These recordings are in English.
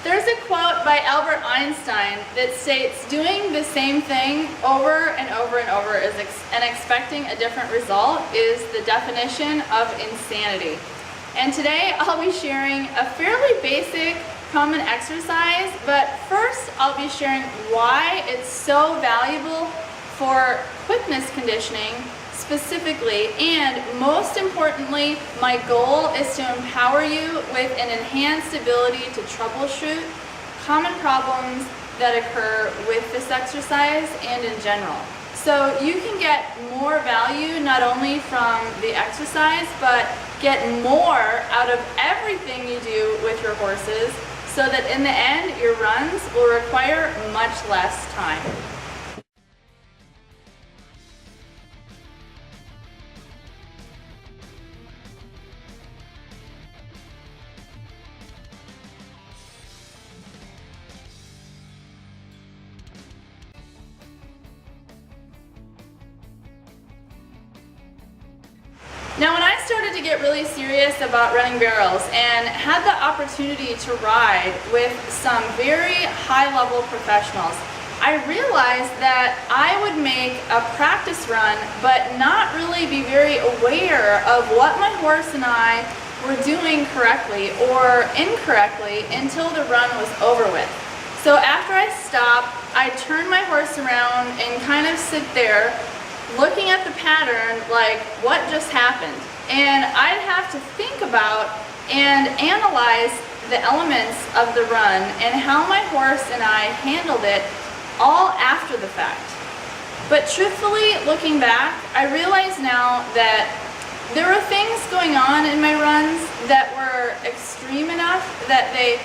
There's a quote by Albert Einstein that states, doing the same thing over and over and over and expecting a different result is the definition of insanity. And today I'll be sharing a fairly basic common exercise, but first I'll be sharing why it's so valuable for quickness conditioning specifically, and most importantly, my goal is to empower you with an enhanced ability to troubleshoot common problems that occur with this exercise and in general. So you can get more value not only from the exercise, but get more out of everything you do with your horses, so that in the end, your runs will require much less time. Now, when I started to get really serious about running barrels and had the opportunity to ride with some very high-level professionals, I realized that I would make a practice run but not really be very aware of what my horse and I were doing correctly or incorrectly until the run was over with. So after I stopped, I turned my horse around and kind of sit there looking at the pattern like, what just happened? And I'd have to think about and analyze the elements of the run and how my horse and I handled it all after the fact. But truthfully, looking back, I realize now that there were things going on in my runs that were extreme enough that they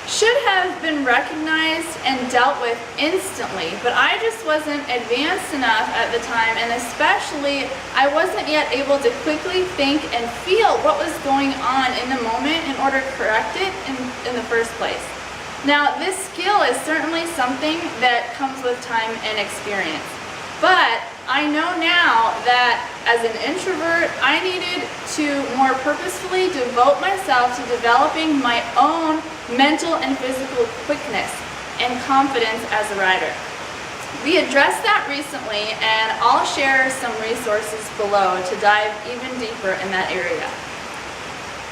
should have been recognized and dealt with instantly, but I just wasn't advanced enough at the time, and especially I wasn't yet able to quickly think and feel what was going on in the moment in order to correct it in the first place. Now, this skill is certainly something that comes with time and experience, but I know now that as an introvert, I needed to more purposefully devote myself to developing my own mental and physical quickness and confidence as a rider. We addressed that recently, and I'll share some resources below to dive even deeper in that area.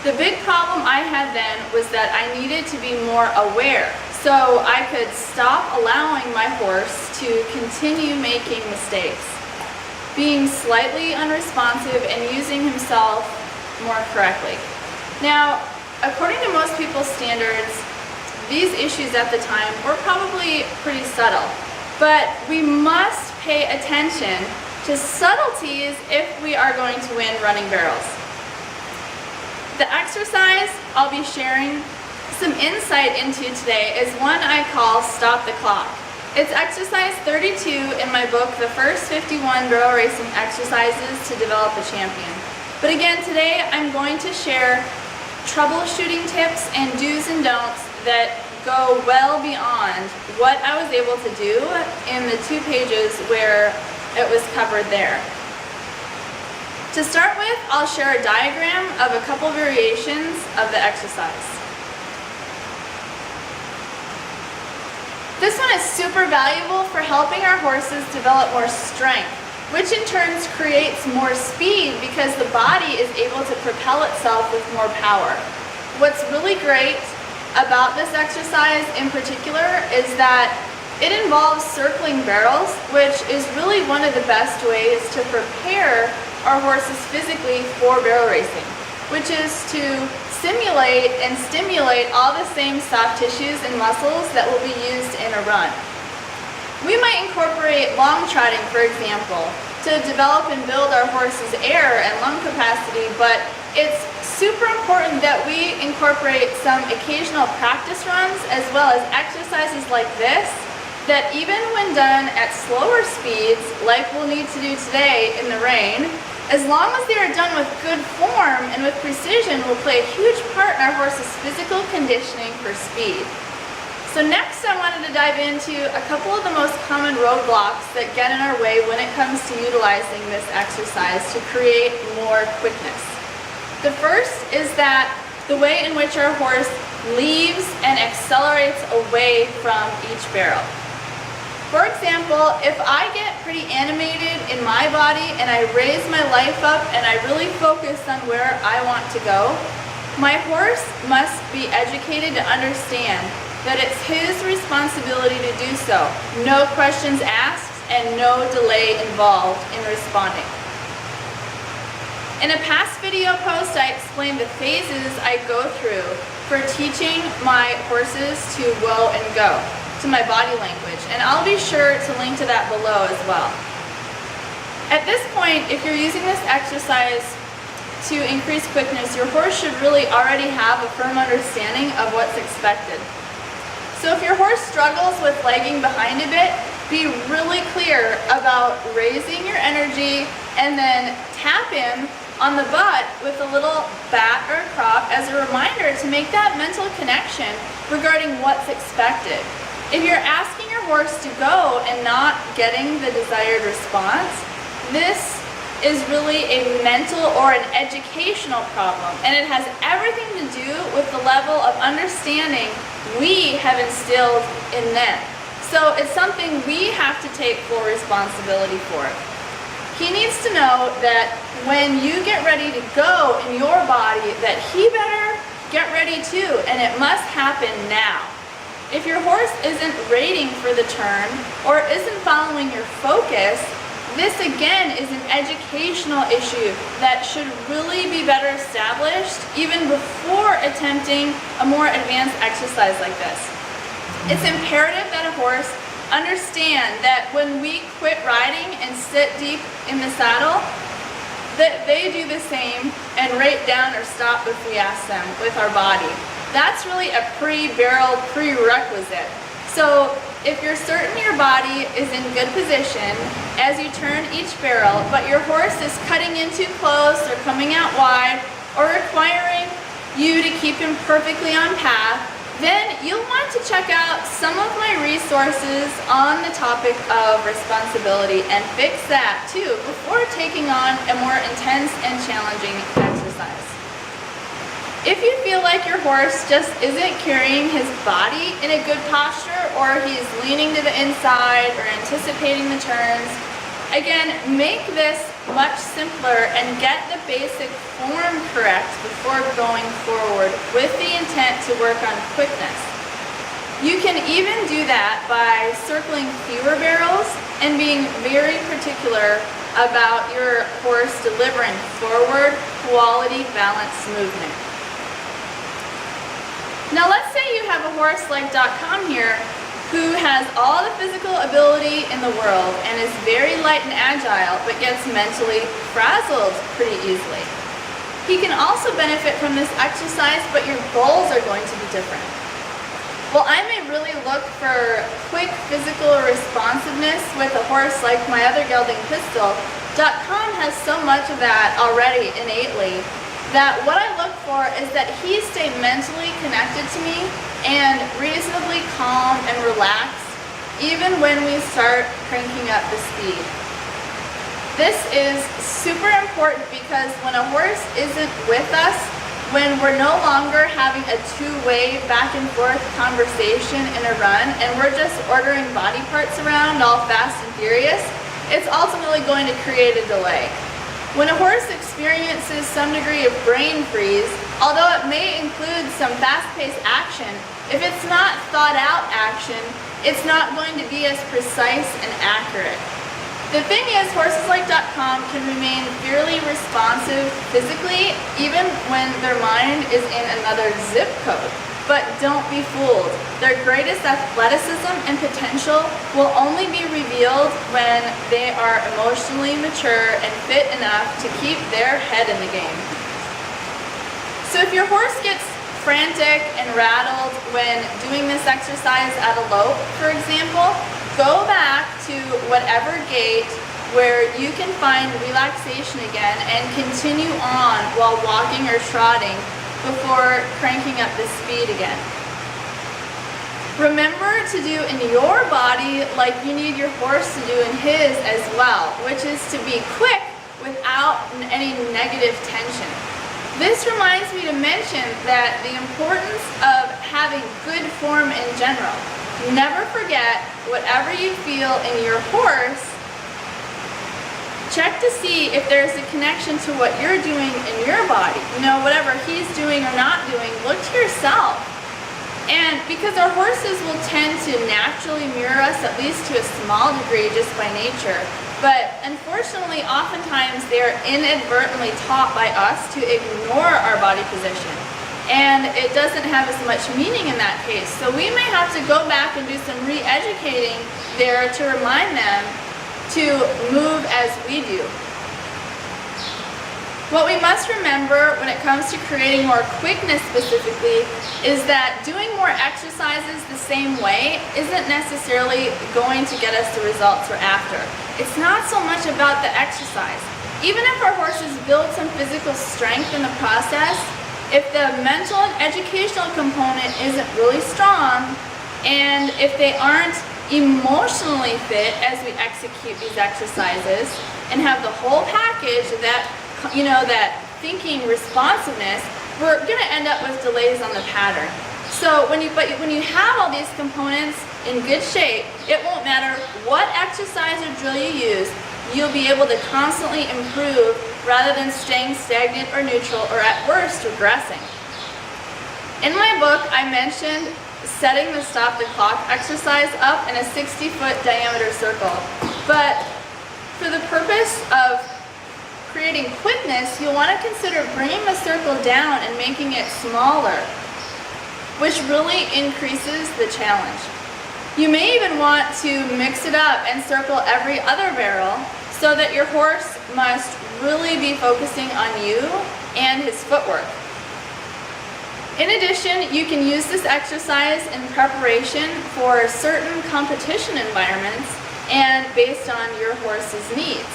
The big problem I had then was that I needed to be more aware, so I could stop allowing my horse to continue making mistakes, being slightly unresponsive and using himself more correctly. Now, according to most people's standards, these issues at the time were probably pretty subtle, but we must pay attention to subtleties if we are going to win running barrels. The exercise I'll be sharing some insight into today is one I call Stop the Clock. It's exercise 32 in my book, The First 51 Barrel Racing Exercises to Develop a Champion. But again, today I'm going to share troubleshooting tips and do's and don'ts that go well beyond what I was able to do in the 2 pages where it was covered there. To start with, I'll share a diagram of a couple variations of the exercise. This one is super valuable for helping our horses develop more strength, which in turn creates more speed because the body is able to propel itself with more power. What's really great about this exercise in particular is that it involves circling barrels, which is really one of the best ways to prepare our horses physically for barrel racing, which is to simulate and stimulate all the same soft tissues and muscles that will be used in a run. We might incorporate long trotting, for example, to develop and build our horse's air and lung capacity, but it's super important that we incorporate some occasional practice runs as well as exercises like this that even when done at slower speeds, like we'll need to do today in the rain, as long as they are done with good form and with precision, will play a huge part in our horse's physical conditioning for speed. So next I wanted to dive into a couple of the most common roadblocks that get in our way when it comes to utilizing this exercise to create more quickness. The first is that the way in which our horse leaves and accelerates away from each barrel. For example, if I get pretty animated in my body and I raise my life up and I really focus on where I want to go, my horse must be educated to understand that it's his responsibility to do so. No questions asked and no delay involved in responding. In a past video post, I explained the phases I go through for teaching my horses to whoa and go, to my body language, and I'll be sure to link to that below as well. At this point, if you're using this exercise to increase quickness, your horse should really already have a firm understanding of what's expected. So if your horse struggles with lagging behind a bit, be really clear about raising your energy and then tap him on the butt with a little bat or crop as a reminder to make that mental connection regarding what's expected. If you're asking your horse to go and not getting the desired response, this is really a mental or an educational problem, and it has everything to do with the level of understanding we have instilled in them. So it's something we have to take full responsibility for. He needs to know that when you get ready to go in your body, that he better get ready too, and it must happen now. If your horse isn't rating for the turn or isn't following your focus, this again is an educational issue that should really be better established even before attempting a more advanced exercise like this. It's imperative that a horse understand that when we quit riding and sit deep in the saddle, that they do the same and rate down or stop if we ask them with our body. That's really a pre-barrel prerequisite. So if you're certain your body is in good position as you turn each barrel, but your horse is cutting in too close or coming out wide or requiring you to keep him perfectly on path, then you'll want to check out some of my resources on the topic of responsibility and fix that too before taking on a more intense and challenging exercise. If you feel like your horse just isn't carrying his body in a good posture, or he's leaning to the inside or anticipating the turns, again, make this much simpler and get the basic form correct before going forward with the intent to work on quickness. You can even do that by circling fewer barrels and being very particular about your horse delivering forward, quality, balanced movement. Now let's say you have a horse like .com here who has all the physical ability in the world and is very light and agile, but gets mentally frazzled pretty easily. He can also benefit from this exercise, but your goals are going to be different. While I may really look for quick physical responsiveness with a horse like my other gelding pistol, .com has so much of that already innately that what I look for is that he stay mentally connected to me and reasonably calm and relaxed even when we start cranking up the speed. This is super important because when a horse isn't with us, when we're no longer having a two-way back and forth conversation in a run and we're just ordering body parts around all fast and furious, it's ultimately going to create a delay. When a horse experiences some degree of brain freeze, although it may include some fast-paced action, if it's not thought-out action, it's not going to be as precise and accurate. The thing is, horses like .com can remain fairly responsive physically, even when their mind is in another zip code. But don't be fooled. Their greatest athleticism and potential will only be revealed when they are emotionally mature and fit enough to keep their head in the game. So if your horse gets frantic and rattled when doing this exercise at a lope, for example, go back to whatever gait where you can find relaxation again and continue on while walking or trotting before cranking up the speed again. Remember to do in your body like you need your horse to do in his as well, which is to be quick without any negative tension. This reminds me to mention that the importance of having good form in general. Never forget, whatever you feel in your horse, check to see if there's a connection to what you're doing in your body. Whatever he's doing or not doing, look to yourself. And because our horses will tend to naturally mirror us, at least to a small degree, just by nature. But unfortunately, oftentimes they're inadvertently taught by us to ignore our body position. And it doesn't have as much meaning in that case. So we may have to go back and do some re-educating there to remind them to move as we do. What we must remember when it comes to creating more quickness specifically is that doing more exercises the same way isn't necessarily going to get us the results we're after. It's not so much about the exercise. Even if our horses build some physical strength in the process, if the mental and educational component isn't really strong, and if they aren't emotionally fit as we execute these exercises and have the whole package, that thinking responsiveness, we're going to end up with delays on the pattern. So when you have all these components in good shape, it won't matter what exercise or drill you use, you'll be able to constantly improve rather than staying stagnant or neutral, or at worst, regressing. In my book, I mentioned setting the stop the clock exercise up in a 60-foot diameter circle. But for the purpose of creating quickness, you'll want to consider bringing the circle down and making it smaller, which really increases the challenge. You may even want to mix it up and circle every other barrel so that your horse must really be focusing on you and his footwork. In addition, you can use this exercise in preparation for certain competition environments and based on your horse's needs.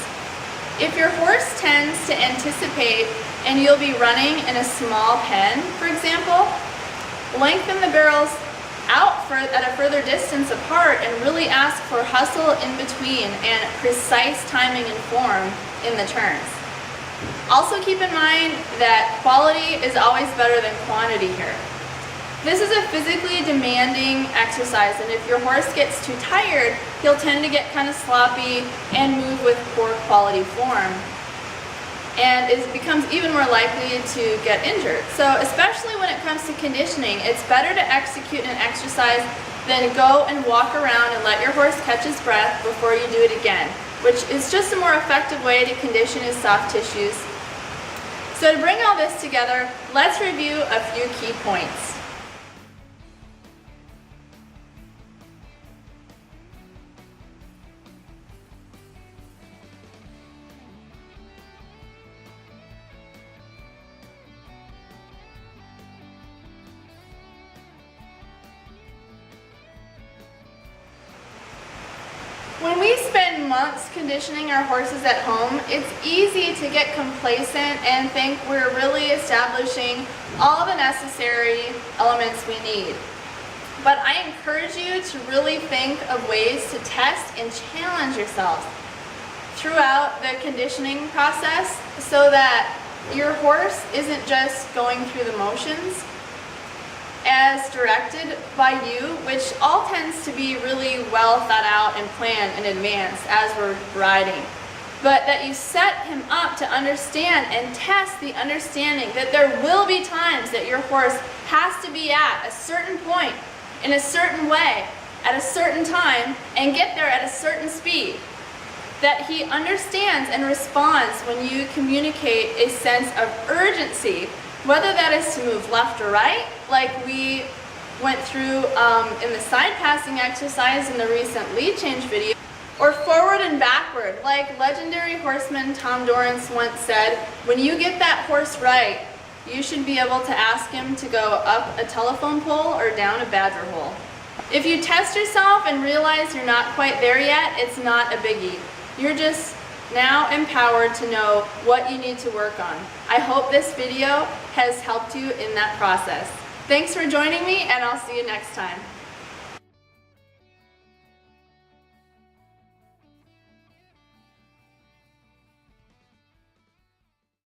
If your horse tends to anticipate and you'll be running in a small pen, for example, lengthen the barrels out at a further distance apart and really ask for hustle in between and precise timing and form in the turns. Also keep in mind that quality is always better than quantity here. This is a physically demanding exercise, and if your horse gets too tired, he'll tend to get kind of sloppy and move with poor quality form. And it becomes even more likely to get injured. So especially when it comes to conditioning, it's better to execute an exercise than go and walk around and let your horse catch his breath before you do it again, which is just a more effective way to condition his soft tissues. So to bring all this together, let's review a few key points. When we spend months conditioning our horses at home, it's easy to get complacent and think we're really establishing all the necessary elements we need. But I encourage you to really think of ways to test and challenge yourself throughout the conditioning process so that your horse isn't just going through the motions as directed by you, which all tends to be really well thought out and planned in advance as we're riding. But that you set him up to understand and test the understanding that there will be times that your horse has to be at a certain point, in a certain way, at a certain time, and get there at a certain speed. That he understands and responds when you communicate a sense of urgency, whether that is to move left or right, like we went through in the side passing exercise in the recent lead change video, or forward and backward, like legendary horseman Tom Dorrance once said, when you get that horse right, you should be able to ask him to go up a telephone pole or down a badger hole. If you test yourself and realize you're not quite there yet, it's not a biggie. You're just now empowered to know what you need to work on. I hope this video has helped you in that process. Thanks for joining me, and I'll see you next time.